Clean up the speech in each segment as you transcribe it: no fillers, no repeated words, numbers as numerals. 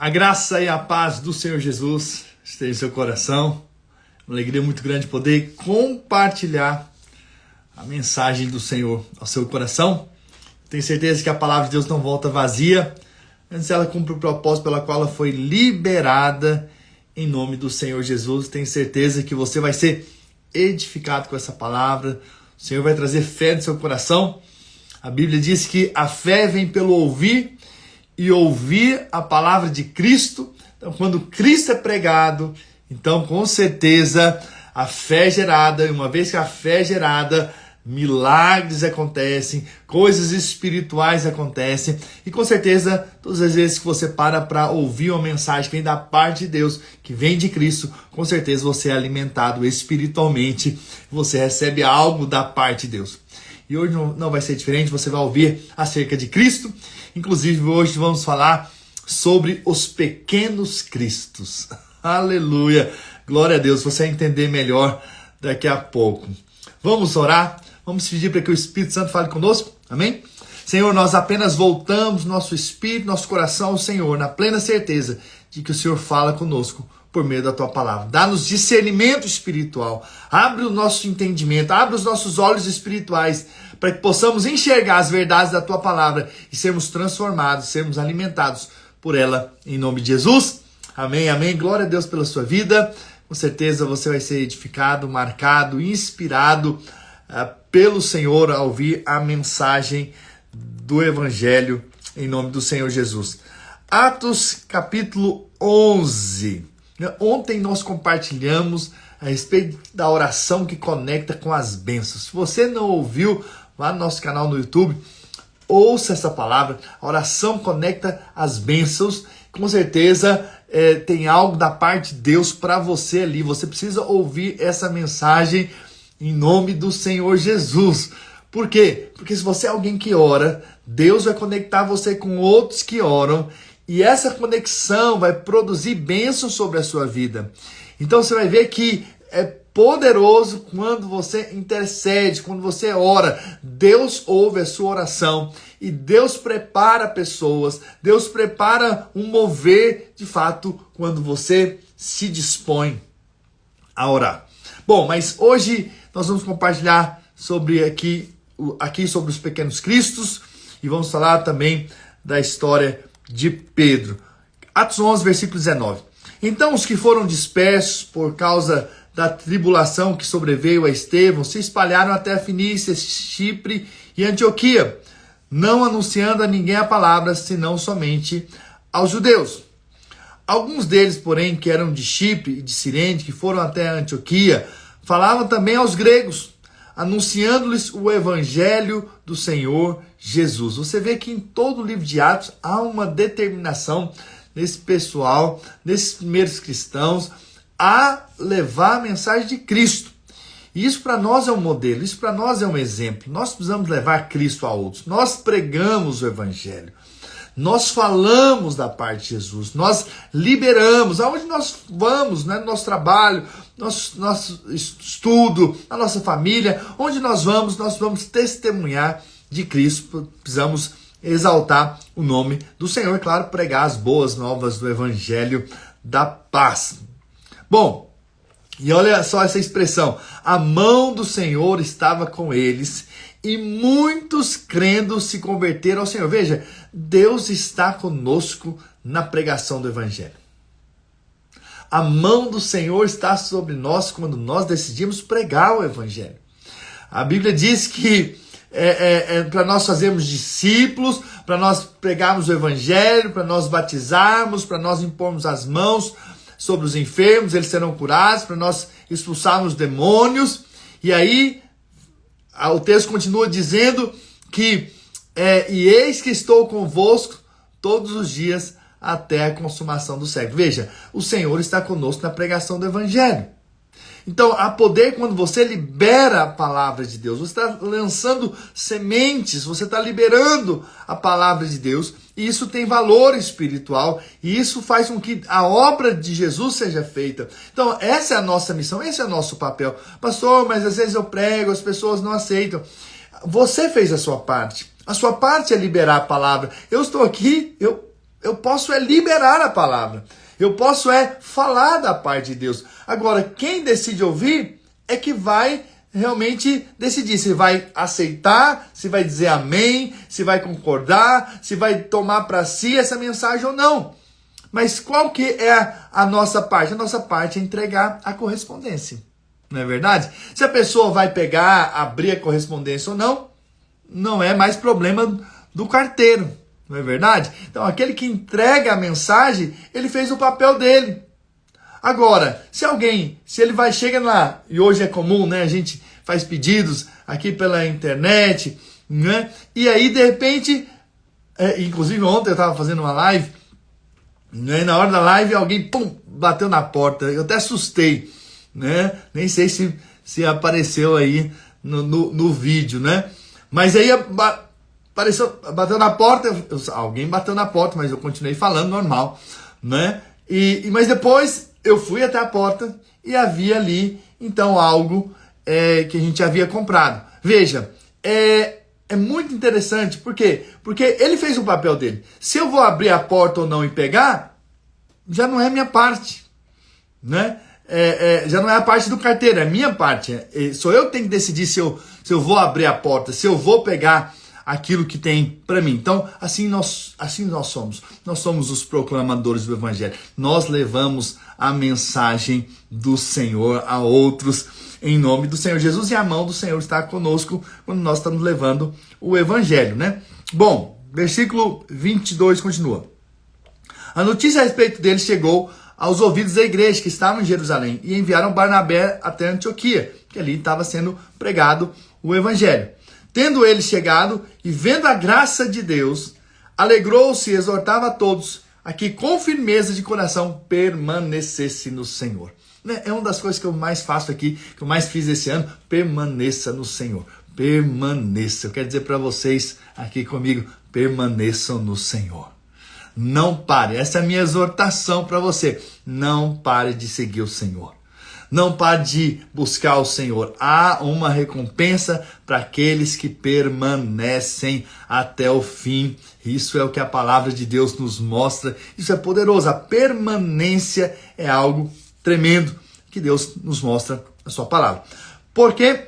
A graça e a paz do Senhor Jesus esteja em seu coração. Uma alegria muito grande poder compartilhar a mensagem do Senhor ao seu coração. Tenho certeza que a palavra de Deus não volta vazia, antes ela cumpre o propósito pela qual ela foi liberada em nome do Senhor Jesus. Tenho certeza que você vai ser edificado com essa palavra. O Senhor vai trazer fé no seu coração. A Bíblia diz que a fé vem pelo ouvir e ouvir a palavra de Cristo. Então, quando Cristo é pregado, então com certeza a fé é gerada, e uma vez que a fé é gerada, milagres acontecem, coisas espirituais acontecem, e com certeza todas as vezes que você para ouvir uma mensagem que vem da parte de Deus, que vem de Cristo, com certeza você é alimentado espiritualmente, você recebe algo da parte de Deus. E hoje não vai ser diferente, você vai ouvir acerca de Cristo. Inclusive hoje vamos falar sobre os pequenos cristos. Aleluia! Glória a Deus, você vai entender melhor daqui a pouco. Vamos orar? Vamos pedir para que o Espírito Santo fale conosco? Amém? Senhor, nós apenas voltamos nosso espírito, nosso coração ao Senhor, na plena certeza de que o Senhor fala conosco por meio da Tua palavra. Dá-nos discernimento espiritual. Abre o nosso entendimento, abre os nossos olhos espirituais, para que possamos enxergar as verdades da Tua palavra e sermos transformados, sermos alimentados por ela, em nome de Jesus. Amém, amém. Glória a Deus pela sua vida. Com certeza você vai ser edificado, marcado, inspirado pelo Senhor ao ouvir a mensagem do Evangelho em nome do Senhor Jesus. Atos capítulo 11. Ontem nós compartilhamos a respeito da oração que conecta com as bênçãos. Se você não ouviu lá no nosso canal no YouTube, ouça essa palavra. A oração conecta as bênçãos. Com certeza tem algo da parte de Deus para você ali. Você precisa ouvir essa mensagem em nome do Senhor Jesus. Por quê? Porque se você é alguém que ora, Deus vai conectar você com outros que oram. E essa conexão vai produzir bênçãos sobre a sua vida. Então você vai ver que é poderoso quando você intercede, quando você ora. Deus ouve a sua oração e Deus prepara pessoas, Deus prepara um mover de fato quando você se dispõe a orar. Bom, mas hoje nós vamos compartilhar sobre aqui sobre os pequenos cristos e vamos falar também da história de Pedro. Atos 11, versículo 19. Então os que foram dispersos por causa da tribulação que sobreveio a Estevão se espalharam até a Fenícia, Chipre e Antioquia, não anunciando a ninguém a palavra, senão somente aos judeus. Alguns deles, porém, que eram de Chipre e de Cirene, que foram até a Antioquia, falavam também aos gregos, anunciando-lhes o evangelho do Senhor Jesus. Você vê que em todo o livro de Atos há uma determinação nesse pessoal, nesses primeiros cristãos, a levar a mensagem de Cristo. E isso para nós é um modelo, isso para nós é um exemplo. Nós precisamos levar Cristo a outros. Nós pregamos o evangelho. Nós falamos da parte de Jesus, nós liberamos, aonde nós vamos, né, no nosso trabalho, nosso estudo, na nossa família, onde nós vamos testemunhar de Cristo, precisamos exaltar o nome do Senhor, e claro, pregar as boas novas do Evangelho da paz. Bom, e olha só essa expressão, a mão do Senhor estava com eles, e muitos crendo se converteram ao Senhor. Veja, Deus está conosco na pregação do Evangelho. A mão do Senhor está sobre nós quando nós decidimos pregar o Evangelho. A Bíblia diz que para nós fazermos discípulos, para nós pregarmos o Evangelho, para nós batizarmos, para nós impormos as mãos sobre os enfermos, eles serão curados, para nós expulsarmos demônios. E aí o texto continua dizendo que e eis que estou convosco todos os dias até a consumação do século. Veja, o Senhor está conosco na pregação do Evangelho. Então, há poder quando você libera a palavra de Deus. Você está lançando sementes, você está liberando a palavra de Deus. E isso tem valor espiritual. E isso faz com que a obra de Jesus seja feita. Então, essa é a nossa missão, esse é o nosso papel. Pastor, mas às vezes eu prego, as pessoas não aceitam. Você fez a sua parte. A sua parte é liberar a palavra. Eu estou aqui, eu eu posso liberar a palavra. Eu posso falar da parte de Deus. Agora, quem decide ouvir é que vai realmente decidir se vai aceitar, se vai dizer amém, se vai concordar, se vai tomar para si essa mensagem ou não. Mas qual que é a nossa parte? A nossa parte é entregar a correspondência. Não é verdade? Se a pessoa vai pegar, abrir a correspondência ou não, não é mais problema do carteiro. Não é verdade? Então, aquele que entrega a mensagem, ele fez o papel dele. Agora, se ele chega lá, e hoje é comum, né? A gente faz pedidos aqui pela internet, né? E aí, de repente, inclusive ontem eu estava fazendo uma live, né? Na hora da live alguém, bateu na porta. Eu até assustei, né? Nem sei se apareceu aí no vídeo, né? Mas aí bateu na porta, alguém bateu na porta, mas eu continuei falando normal, né? Mas depois eu fui até a porta e havia ali, então, algo que a gente havia comprado. Veja, é muito interessante, por quê? Porque ele fez o papel dele. Se eu vou abrir a porta ou não e pegar, já não é minha parte, né? Já não é a parte do carteiro, é minha parte. Sou eu que tenho que decidir se eu vou abrir a porta, se eu vou pegar aquilo que tem para mim. Então, assim nós somos. Nós somos os proclamadores do Evangelho. Nós levamos a mensagem do Senhor a outros em nome do Senhor Jesus, e a mão do Senhor está conosco quando nós estamos levando o Evangelho, né? Bom, versículo 22 continua. A notícia a respeito dele chegou aos ouvidos da igreja que estava em Jerusalém e enviaram Barnabé até Antioquia, que ali estava sendo pregado o Evangelho. Tendo ele chegado e vendo a graça de Deus, alegrou-se e exortava a todos a que com firmeza de coração permanecesse no Senhor. É uma das coisas que eu mais faço aqui, que eu mais fiz esse ano, permaneça no Senhor. Permaneça. Eu quero dizer para vocês aqui comigo, permaneçam no Senhor. Não pare, essa é a minha exortação para você. Não pare de seguir o Senhor. Não pare de buscar o Senhor. Há uma recompensa para aqueles que permanecem até o fim. Isso é o que a palavra de Deus nos mostra. Isso é poderoso. A permanência é algo tremendo que Deus nos mostra na sua palavra. Porque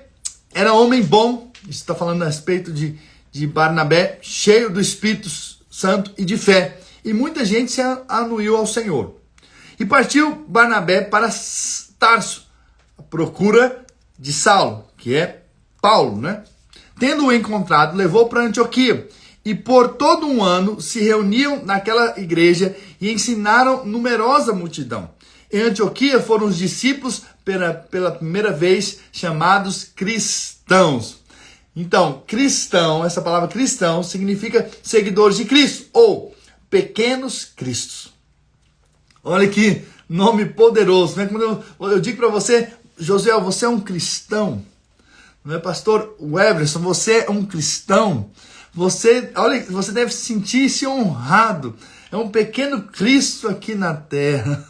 era homem bom, isso está falando a respeito de Barnabé, cheio do Espírito Santo e de fé. E muita gente se anuiu ao Senhor. E partiu Barnabé para Tarso, à procura de Saulo, que é Paulo, né? Tendo-o encontrado, levou para Antioquia. E por todo um ano se reuniam naquela igreja e ensinaram numerosa multidão. Em Antioquia foram os discípulos pela primeira vez chamados cristãos. Então, cristão, essa palavra cristão significa seguidores de Cristo ou pequenos cristos. Olha que nome poderoso, né? Quando eu digo para você, Josué, você é um cristão, não é, pastor Everson, você é um cristão. Olha, você deve sentir-se honrado. É um pequeno Cristo aqui na terra.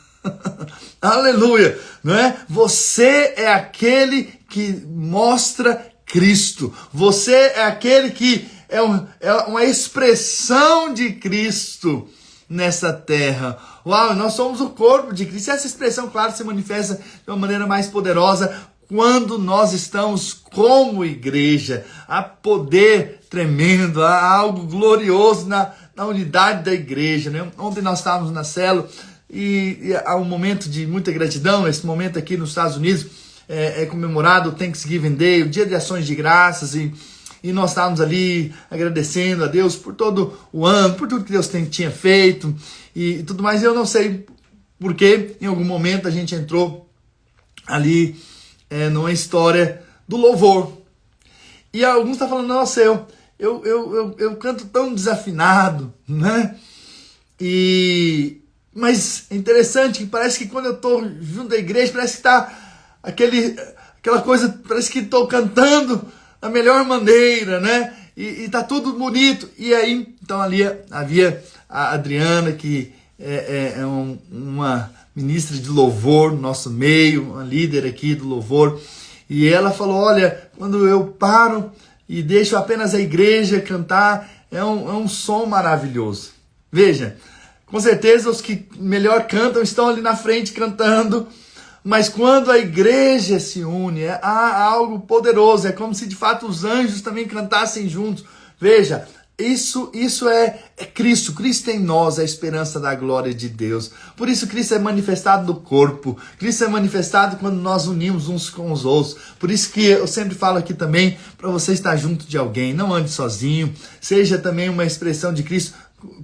Aleluia, não é? Você é aquele que mostra Cristo. Você é aquele que é uma expressão de Cristo nessa terra. Uau, nós somos o corpo de Cristo. Essa expressão, claro, se manifesta de uma maneira mais poderosa quando nós estamos como igreja. Há poder tremendo, há algo glorioso na unidade da igreja, né? Ontem nós estávamos na célula e há um momento de muita gratidão. Esse momento aqui nos Estados Unidos é comemorado o Thanksgiving Day, o Dia de Ações de Graças, e nós estávamos ali agradecendo a Deus por todo o ano, por tudo que Deus tinha feito e tudo mais. Eu não sei porque em algum momento a gente entrou ali numa história do louvor. E alguns estão falando, nossa, eu canto tão desafinado, né? Mas é interessante que parece que quando eu estou junto da igreja, parece que está aquela coisa, parece que estou cantando da melhor maneira, né? E tá tudo bonito. E aí, então ali havia a Adriana, que é uma ministra de louvor no nosso meio, uma líder aqui do louvor. E ela falou, olha, quando eu paro e deixo apenas a igreja cantar, é um som maravilhoso. Veja, Com certeza os que melhor cantam estão ali na frente cantando, mas quando a igreja se une, há algo poderoso, é como se de fato os anjos também cantassem juntos. Veja, isso é Cristo. Cristo em nós é a esperança da glória de Deus. Por isso Cristo é manifestado no corpo. Cristo é manifestado quando nós unimos uns com os outros. Por isso que eu sempre falo aqui também, para você estar junto de alguém, não ande sozinho. Seja também uma expressão de Cristo,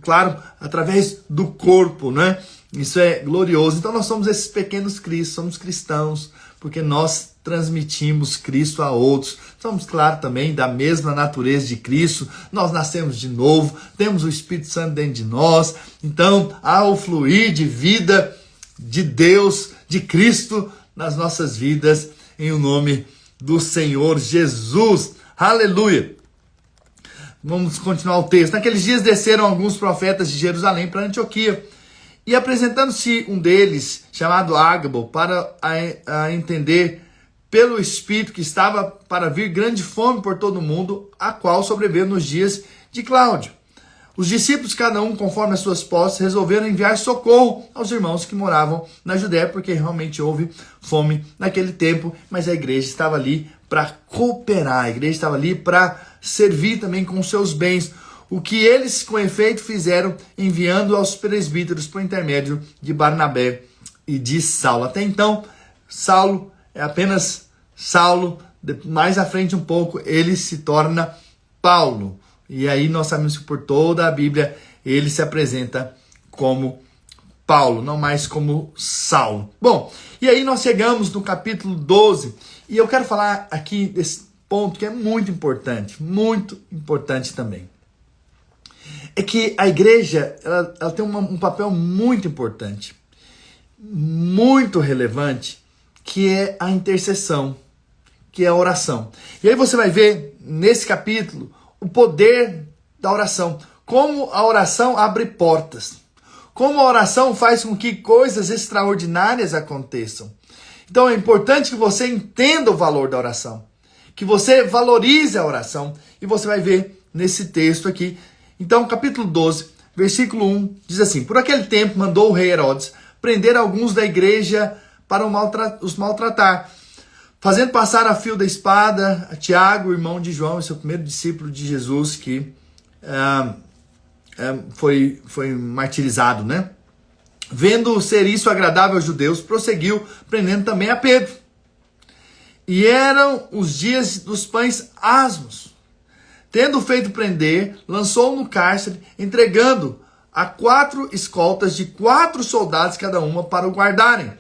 claro, através do corpo, né? Isso é glorioso. Então nós somos esses pequenos Cristos, somos cristãos, porque nós transmitimos Cristo a outros. Somos, claro, também da mesma natureza de Cristo. Nós nascemos de novo, temos o Espírito Santo dentro de nós. Então, há o fluir de vida de Deus, de Cristo, nas nossas vidas, em o nome do Senhor Jesus. Aleluia! Vamos continuar o texto. Naqueles dias desceram alguns profetas de Jerusalém para Antioquia. E apresentando-se um deles, chamado Ágabo, para a entender pelo Espírito que estava para vir grande fome por todo o mundo, a qual sobreveio nos dias de Cláudio. Os discípulos, cada um conforme as suas posses, resolveram enviar socorro aos irmãos que moravam na Judéia, porque realmente houve fome naquele tempo, mas a igreja estava ali para cooperar, a igreja estava ali para servir também com seus bens. O que eles, com efeito, fizeram, enviando aos presbíteros por intermédio de Barnabé e de Saulo. Até então, Saulo é apenas Saulo. Mais à frente um pouco, ele se torna Paulo. E aí nós sabemos que por toda a Bíblia ele se apresenta como Paulo, não mais como Saulo. Bom, e aí nós chegamos no capítulo 12. E eu quero falar aqui desse ponto que é muito importante também. É que a igreja ela tem um papel muito importante, muito relevante, que é a intercessão, que é a oração. E aí você vai ver nesse capítulo o poder da oração, como a oração abre portas, como a oração faz com que coisas extraordinárias aconteçam. Então é importante que você entenda o valor da oração, que você valorize a oração, e você vai ver nesse texto aqui. Então, capítulo 12, versículo 1, diz assim: Por aquele tempo mandou o rei Herodes prender alguns da igreja para os maltratar, fazendo passar a fio da espada a Tiago, irmão de João, esse é o primeiro discípulo de Jesus que foi martirizado, né? Vendo ser isso agradável aos judeus, prosseguiu prendendo também a Pedro. E eram os dias dos pães asmos. Tendo feito prender, lançou-o no cárcere, entregando a 4 escoltas de 4 soldados cada uma para o guardarem,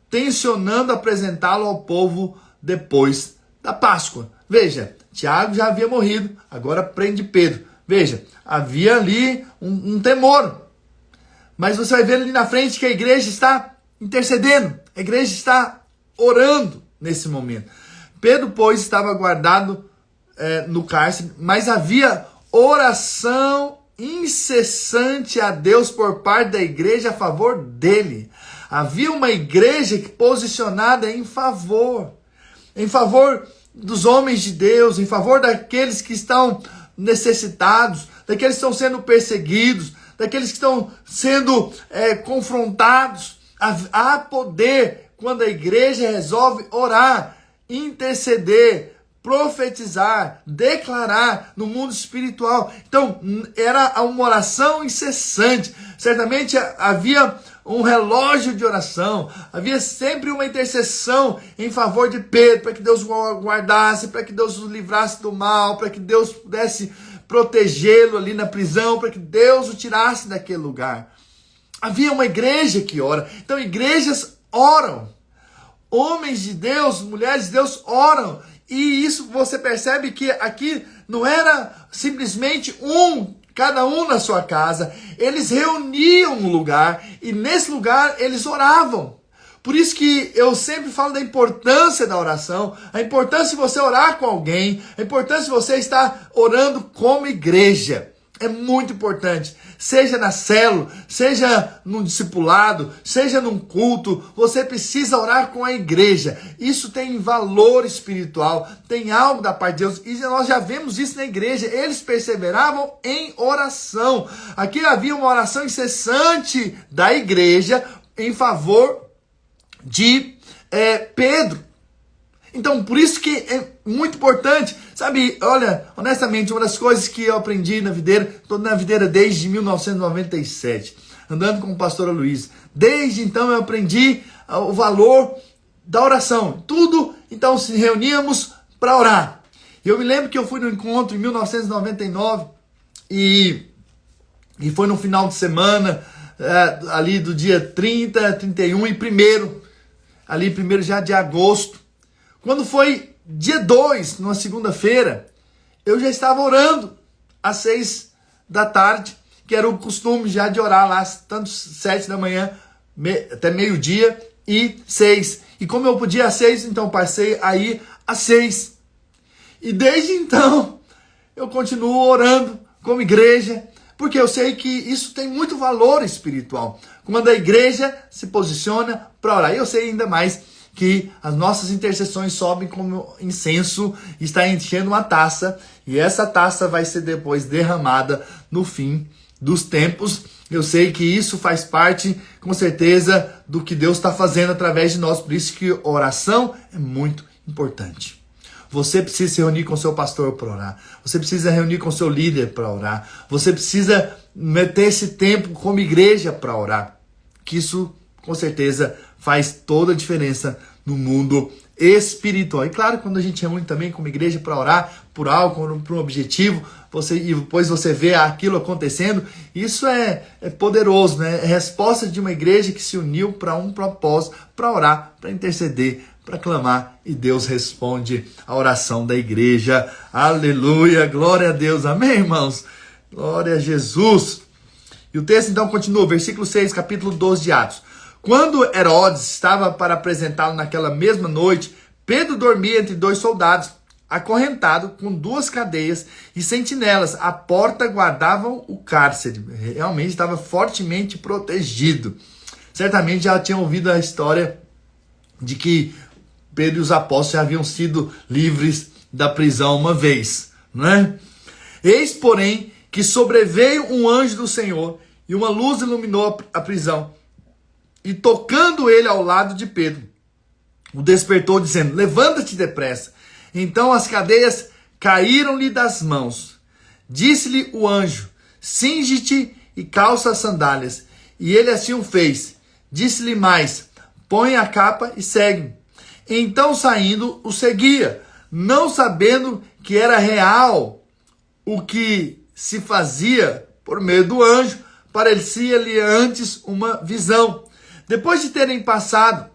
tencionando apresentá-lo ao povo depois da Páscoa. Veja, Tiago já havia morrido, agora prende Pedro. Veja, havia ali um temor. Mas você vai ver ali na frente que a igreja está intercedendo, a igreja está orando nesse momento. Pedro, pois, estava guardado no cárcere, mas havia oração incessante a Deus por parte da igreja a favor dele. Havia uma igreja posicionada em favor dos homens de Deus, em favor daqueles que estão necessitados, daqueles que estão sendo perseguidos, daqueles que estão sendo confrontados. Há poder quando a igreja resolve orar, interceder, profetizar, declarar no mundo espiritual. Então, era uma oração incessante. Certamente havia um relógio de oração, havia sempre uma intercessão em favor de Pedro, para que Deus o guardasse, para que Deus o livrasse do mal, para que Deus pudesse protegê-lo ali na prisão, para que Deus o tirasse daquele lugar. Havia uma igreja que ora. Então, igrejas oram. Homens de Deus, mulheres de Deus oram. E isso você percebe que aqui não era simplesmente cada um na sua casa. Eles reuniam um lugar e nesse lugar eles oravam. Por isso que eu sempre falo da importância da oração, a importância de você orar com alguém, a importância de você estar orando como igreja. É muito importante. Seja na célula, seja num discipulado, seja num culto, você precisa orar com a igreja. Isso tem valor espiritual, tem algo da parte de Deus. E nós já vemos isso na igreja. Eles perseveravam em oração. Aqui havia uma oração incessante da igreja em favor de Pedro. Então, por isso que é muito importante, sabe, olha, honestamente, uma das coisas que eu aprendi na videira, estou na videira desde 1997, andando com o pastor Luiz. Desde então eu aprendi o valor da oração. Tudo, então, se reuníamos para orar. Eu me lembro que eu fui no encontro em 1999 e foi no final de semana, ali do dia 30, 31 e 1º, ali 1º já de agosto. Quando foi dia 2, numa segunda-feira, eu já estava orando às 6 da tarde, que era o costume já de orar lá, tanto 7 da manhã, até meio-dia e 6. E como eu podia às 6, então passei aí às 6. E desde então, eu continuo orando como igreja, porque eu sei que isso tem muito valor espiritual. Quando a igreja se posiciona para orar. Eu sei ainda mais que as nossas intercessões sobem como incenso, está enchendo uma taça, e essa taça vai ser depois derramada no fim dos tempos. Eu sei que isso faz parte, com certeza, do que Deus está fazendo através de nós, por isso que oração é muito importante. Você precisa se reunir com seu pastor para orar, você precisa reunir com seu líder para orar, você precisa meter esse tempo como igreja para orar, que isso, com certeza, faz toda a diferença no mundo espiritual. E claro, quando a gente reúne também como igreja para orar por algo, por um objetivo, e depois você vê aquilo acontecendo, isso é poderoso, né? É a resposta de uma igreja que se uniu para um propósito, para orar, para interceder, para clamar, e Deus responde a oração da igreja. Aleluia, glória a Deus, amém, irmãos? Glória a Jesus. E o texto então continua, versículo 6, capítulo 12 de Atos. Quando Herodes estava para apresentá-lo naquela mesma noite, Pedro dormia entre 2 soldados, acorrentado com 2 cadeias e sentinelas. À porta guardavam o cárcere. Realmente estava fortemente protegido. Certamente já tinham ouvido a história de que Pedro e os apóstolos já haviam sido livres da prisão uma vez, não é? Eis, porém, que sobreveio um anjo do Senhor e uma luz iluminou a prisão. E tocando ele ao lado de Pedro, o despertou dizendo, levanta-te depressa. Então as cadeias caíram-lhe das mãos. Disse-lhe o anjo, cinge-te e calça as sandálias. E ele assim o fez. Disse-lhe mais, põe a capa e segue-me. Então saindo o seguia, não sabendo que era real o que se fazia por meio do anjo, parecia-lhe antes uma visão. Depois de terem passado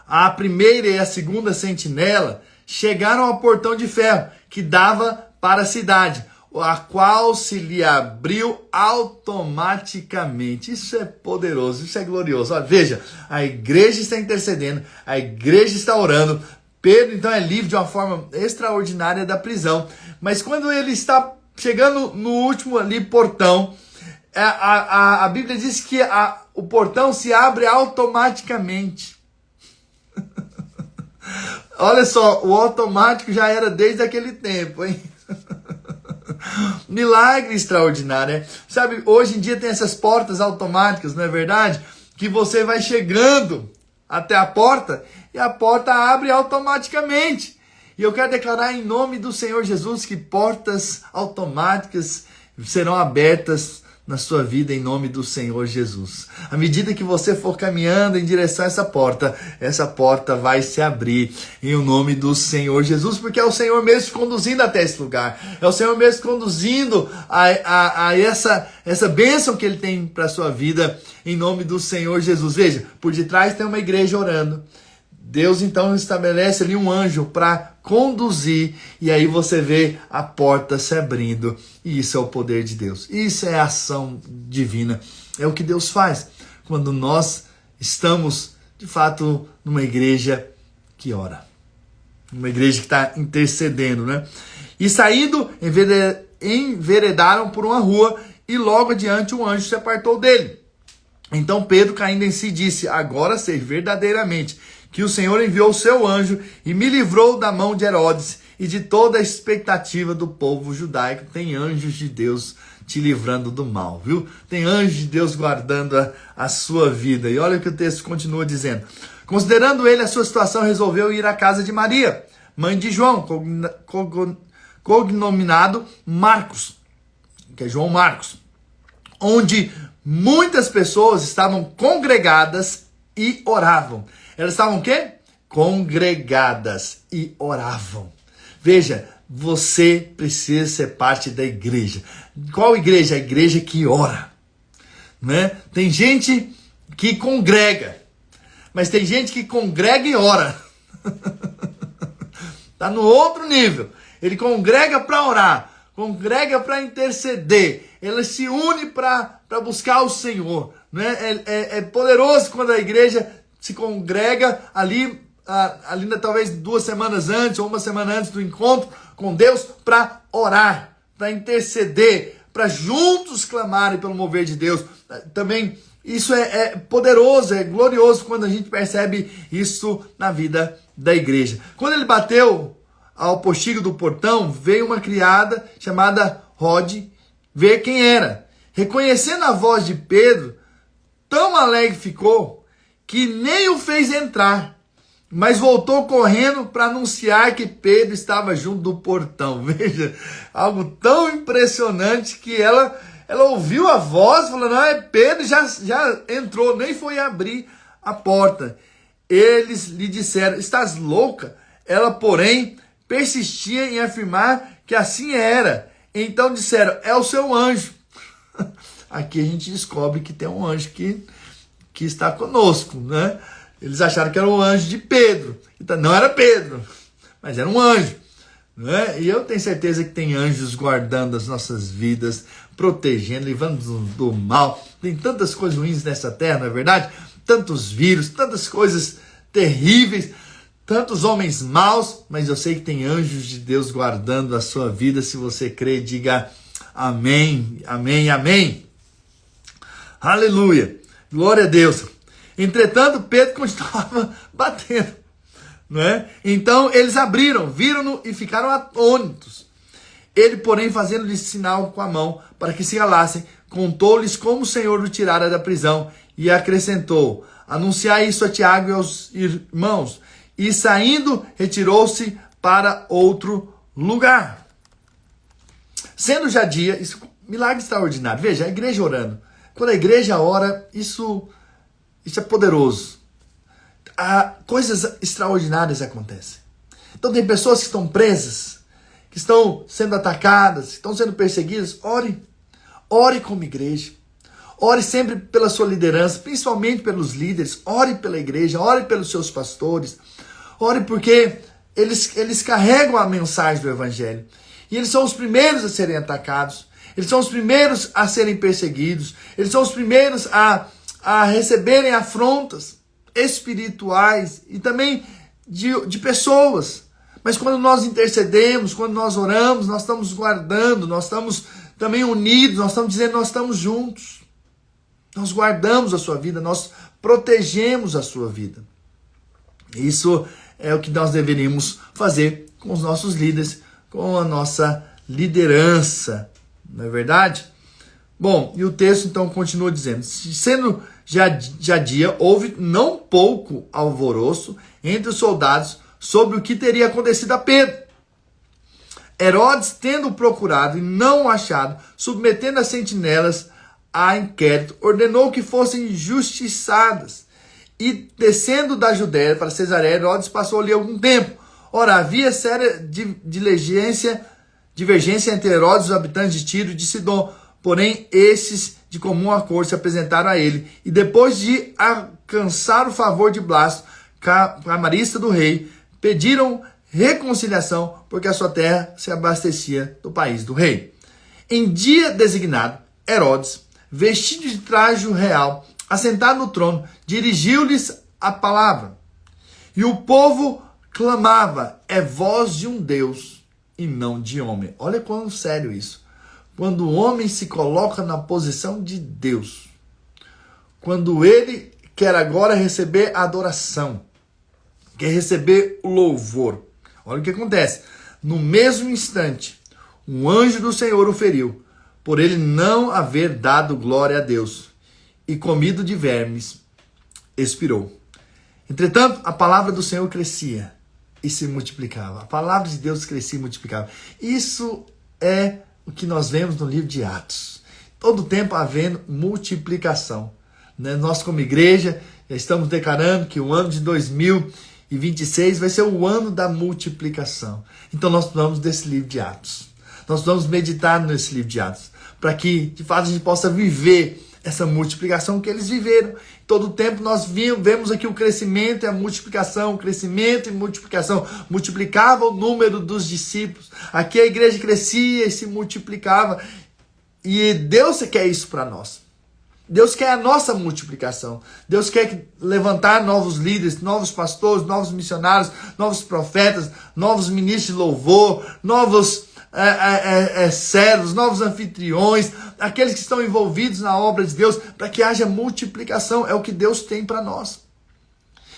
a primeira e a segunda sentinela, chegaram ao portão de ferro que dava para a cidade, a qual se lhe abriu automaticamente. Isso é poderoso, isso é glorioso. Olha, veja, a igreja está intercedendo, a igreja está orando. Pedro então é livre de uma forma extraordinária da prisão. Mas quando ele está chegando no último ali portão, a Bíblia diz que o portão se abre automaticamente. Olha só, o automático já era desde aquele tempo, hein? Milagre extraordinário, né? Sabe, hoje em dia tem essas portas automáticas, não é verdade? Que você vai chegando até a porta e a porta abre automaticamente. E eu quero declarar em nome do Senhor Jesus que portas automáticas serão abertas na sua vida em nome do Senhor Jesus. À medida que você for caminhando em direção a essa porta vai se abrir em o nome do Senhor Jesus, porque é o Senhor mesmo te conduzindo até esse lugar. É o Senhor mesmo conduzindo a essa bênção que Ele tem para a sua vida em nome do Senhor Jesus. Veja, por detrás tem uma igreja orando. Deus então estabelece ali um anjo para conduzir, e aí você vê a porta se abrindo, e isso é o poder de Deus, isso é a ação divina, é o que Deus faz quando nós estamos de fato numa igreja que ora, uma igreja que está intercedendo, né? E saindo, enveredaram por uma rua e logo adiante um anjo se apartou dele. Então Pedro, caindo em si, disse: agora sei verdadeiramente que o Senhor enviou o seu anjo e me livrou da mão de Herodes e de toda a expectativa do povo judaico. Tem anjos de Deus te livrando do mal, viu? Tem anjos de Deus guardando a sua vida. E olha o que o texto continua dizendo. Considerando ele a sua situação, resolveu ir à casa de Maria, mãe de João, cognominado Marcos, que é João Marcos, onde muitas pessoas estavam congregadas e oravam. Elas estavam o quê? Congregadas e oravam. Veja, você precisa ser parte da igreja. Qual igreja? A igreja que ora. Né? Tem gente que congrega, mas tem gente que congrega e ora. Está no outro nível. Ele congrega para orar, congrega para interceder, ele se une para buscar o Senhor. Né? É poderoso quando a igreja se congrega ali talvez 2 semanas antes ou 1 semana antes do encontro com Deus para orar, para interceder, para juntos clamarem pelo mover de Deus. Também isso é poderoso, é glorioso quando a gente percebe isso na vida da igreja. Quando ele bateu ao postigo do portão, veio uma criada chamada Rod ver quem era. Reconhecendo a voz de Pedro, tão alegre ficou que nem o fez entrar, mas voltou correndo para anunciar que Pedro estava junto do portão. Veja, algo tão impressionante que ela ouviu a voz, falou: não, é Pedro, já entrou, nem foi abrir a porta. Eles lhe disseram: estás louca? Ela, porém, persistia em afirmar que assim era. Então disseram: é o seu anjo. Aqui a gente descobre que tem um anjo que está conosco, né? Eles acharam que era o anjo de Pedro. Então, não era Pedro, mas era um anjo. Né? E eu tenho certeza que tem anjos guardando as nossas vidas, protegendo, livrando-nos do mal. Tem tantas coisas ruins nessa terra, não é verdade? Tantos vírus, tantas coisas terríveis, tantos homens maus, mas eu sei que tem anjos de Deus guardando a sua vida. Se você crê, diga amém, amém, amém. Aleluia, glória a Deus. Entretanto, Pedro continuava batendo, não é? Então eles abriram, viram-no e ficaram atônitos. Ele, porém, fazendo-lhes sinal com a mão para que se calassem, contou-lhes como o Senhor o tirara da prisão e acrescentou: anunciai isso a Tiago e aos irmãos. E saindo, retirou-se para outro lugar. Sendo já dia, isso milagre extraordinário. Veja, a igreja orando. Quando a igreja ora, isso é poderoso. Coisas extraordinárias acontecem. Então tem pessoas que estão presas, que estão sendo atacadas, que estão sendo perseguidas. Ore. Ore como igreja. Ore sempre pela sua liderança, principalmente pelos líderes. Ore pela igreja, ore pelos seus pastores. Ore porque eles carregam a mensagem do evangelho. E eles são os primeiros a serem atacados. Eles são os primeiros a serem perseguidos. Eles são os primeiros a receberem afrontas espirituais e também de pessoas. Mas quando nós intercedemos, quando nós oramos, nós estamos guardando, nós estamos também unidos, nós estamos dizendo, nós estamos juntos. Nós guardamos a sua vida, nós protegemos a sua vida. Isso é o que nós deveríamos fazer com os nossos líderes, com a nossa liderança, não é verdade? Bom, e o texto então continua dizendo: sendo já dia, houve não pouco alvoroço entre os soldados sobre o que teria acontecido a Pedro. Herodes, tendo procurado e não o achado, submetendo as sentinelas a inquérito, ordenou que fossem justiçadas. E descendo da Judéia para Cesareia, Herodes passou ali algum tempo. Ora, havia séria divergência entre Herodes e os habitantes de Tiro e de Sidom. Porém, esses de comum acordo se apresentaram a ele. E depois de alcançar o favor de Blasto, camarista do rei, pediram reconciliação, porque a sua terra se abastecia do país do rei. Em dia designado, Herodes, vestido de traje real, assentado no trono, dirigiu-lhes a palavra. E o povo clamava: é voz de um Deus e não de homem. Olha quão sério isso. quando o homem se coloca na posição de Deus, quando ele quer agora receber a adoração, quer receber o louvor, olha o que acontece. No mesmo instante, um anjo do Senhor o feriu, por ele não haver dado glória a Deus, e comido de vermes, expirou. Entretanto, a palavra do Senhor crescia e se multiplicava. A palavra de Deus crescia e multiplicava. Isso é o que nós vemos no livro de Atos. Todo tempo havendo multiplicação. Nós, como igreja, já estamos declarando que o ano de 2026 vai ser o ano da multiplicação. Então nós precisamos desse livro de Atos. Nós precisamos meditar nesse livro de Atos, para que, de fato, a gente possa viver essa multiplicação que eles viveram. Todo o tempo nós vemos aqui o crescimento e a multiplicação, o crescimento e multiplicação. Multiplicava o número dos discípulos. Aqui a igreja crescia e se multiplicava. E Deus quer isso para nós. Deus quer a nossa multiplicação. Deus quer levantar novos líderes, novos pastores, novos missionários, novos profetas, novos ministros de louvor, novos servos, novos anfitriões, aqueles que estão envolvidos na obra de Deus, para que haja multiplicação. É o que Deus tem para nós.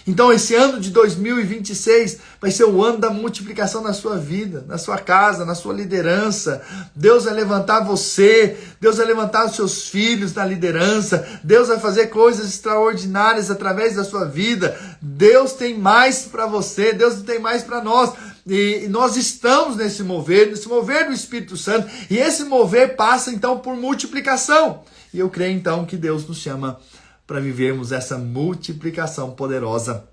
Então esse ano de 2026 vai ser o ano da multiplicação na sua vida, na sua casa, na sua liderança. Deus vai levantar você, Deus vai levantar os seus filhos na liderança, Deus vai fazer coisas extraordinárias através da sua vida. Deus tem mais para você, Deus tem mais para nós. E nós estamos nesse mover do Espírito Santo, e esse mover passa então por multiplicação. E eu creio então que Deus nos chama para vivermos essa multiplicação poderosa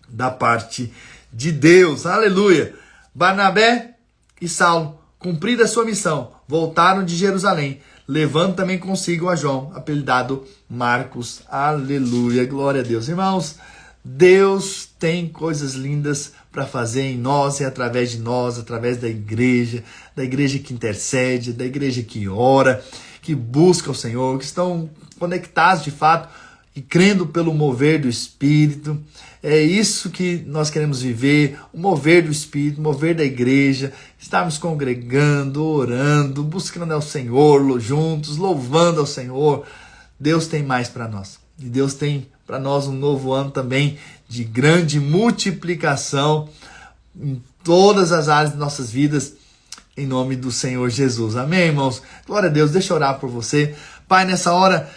da parte de Deus. Aleluia! Barnabé e Saulo, cumprida a sua missão, voltaram de Jerusalém, levando também consigo a João, apelidado Marcos. Aleluia! Glória a Deus. Irmãos, Deus tem coisas lindas para fazer em nós e através de nós, através da igreja que intercede, da igreja que ora, que busca o Senhor, que estão conectados de fato e crendo pelo mover do Espírito. É isso que nós queremos viver, o mover do Espírito, o mover da igreja, estarmos congregando, orando, buscando ao Senhor juntos, louvando ao Senhor. Deus tem mais para nós. E Deus tem para nós um novo ano também de grande multiplicação em todas as áreas de nossas vidas, em nome do Senhor Jesus. Amém, irmãos? Glória a Deus. Deixa eu orar por você. Pai, nessa hora,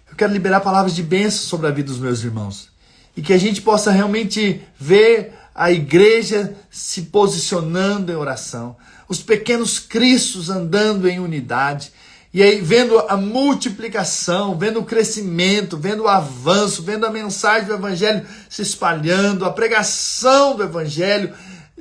eu quero liberar palavras de bênção sobre a vida dos meus irmãos. E que a gente possa realmente ver a igreja se posicionando em oração. Os pequenos cristos andando em unidade. E aí, vendo a multiplicação, vendo o crescimento, vendo o avanço, vendo a mensagem do Evangelho se espalhando, a pregação do Evangelho,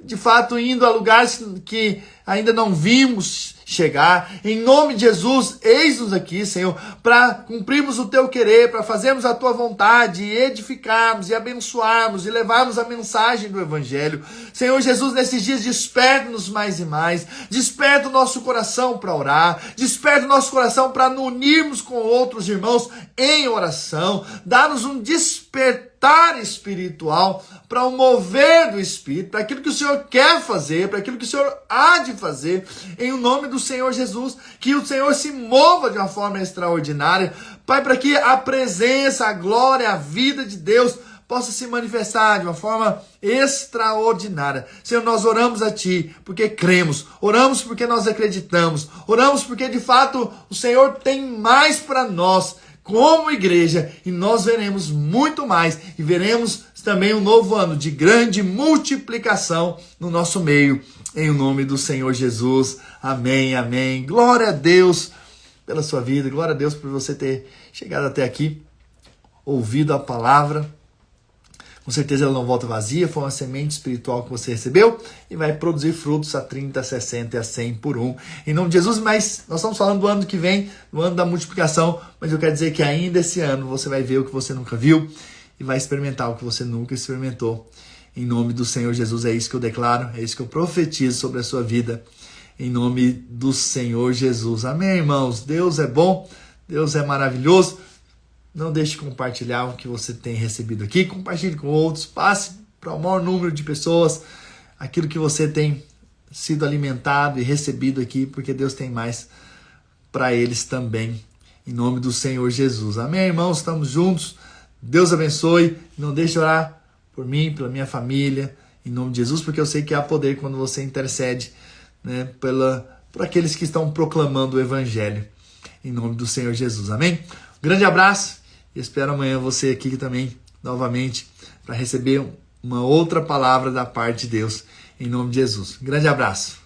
de fato, indo a lugares que ainda não vimos chegar. Em nome de Jesus, eis-nos aqui, Senhor, para cumprirmos o Teu querer, para fazermos a Tua vontade, e edificarmos, e abençoarmos, e levarmos a mensagem do Evangelho. Senhor Jesus, nesses dias, desperta-nos mais e mais, desperta o nosso coração para orar, desperta o nosso coração para nos unirmos com outros irmãos em oração, dá-nos um despertar espiritual para o mover do Espírito, para aquilo que o Senhor quer fazer, para aquilo que o Senhor há de fazer, em nome do Senhor Jesus, que o Senhor se mova de uma forma extraordinária, Pai, para que a presença, a glória, a vida de Deus possa se manifestar de uma forma extraordinária. Senhor, nós oramos a Ti porque cremos, oramos porque nós acreditamos, oramos porque de fato o Senhor tem mais para nós como igreja, e nós veremos muito mais, e veremos também um novo ano de grande multiplicação no nosso meio, em nome do Senhor Jesus. Amém, amém. Glória a Deus pela sua vida, glória a Deus por você ter chegado até aqui, ouvido a palavra. Com certeza ela não volta vazia, foi uma semente espiritual que você recebeu e vai produzir frutos a 30, 60 e a 100 por um. Em nome de Jesus, mas nós estamos falando do ano que vem, do ano da multiplicação, mas eu quero dizer que ainda esse ano você vai ver o que você nunca viu e vai experimentar o que você nunca experimentou. Em nome do Senhor Jesus, é isso que eu declaro, é isso que eu profetizo sobre a sua vida, em nome do Senhor Jesus. Amém, irmãos? Deus é bom, Deus é maravilhoso. Não deixe de compartilhar o que você tem recebido aqui. Compartilhe com outros. Passe para o maior número de pessoas aquilo que você tem sido alimentado e recebido aqui, porque Deus tem mais para eles também, em nome do Senhor Jesus. Amém, irmãos? Estamos juntos. Deus abençoe. Não deixe de orar por mim, pela minha família, em nome de Jesus, porque eu sei que há poder quando você intercede, né, por aqueles que estão proclamando o Evangelho, em nome do Senhor Jesus. Amém? Um grande abraço e espero amanhã você aqui também, novamente, para receber uma outra palavra da parte de Deus, em nome de Jesus. Um grande abraço.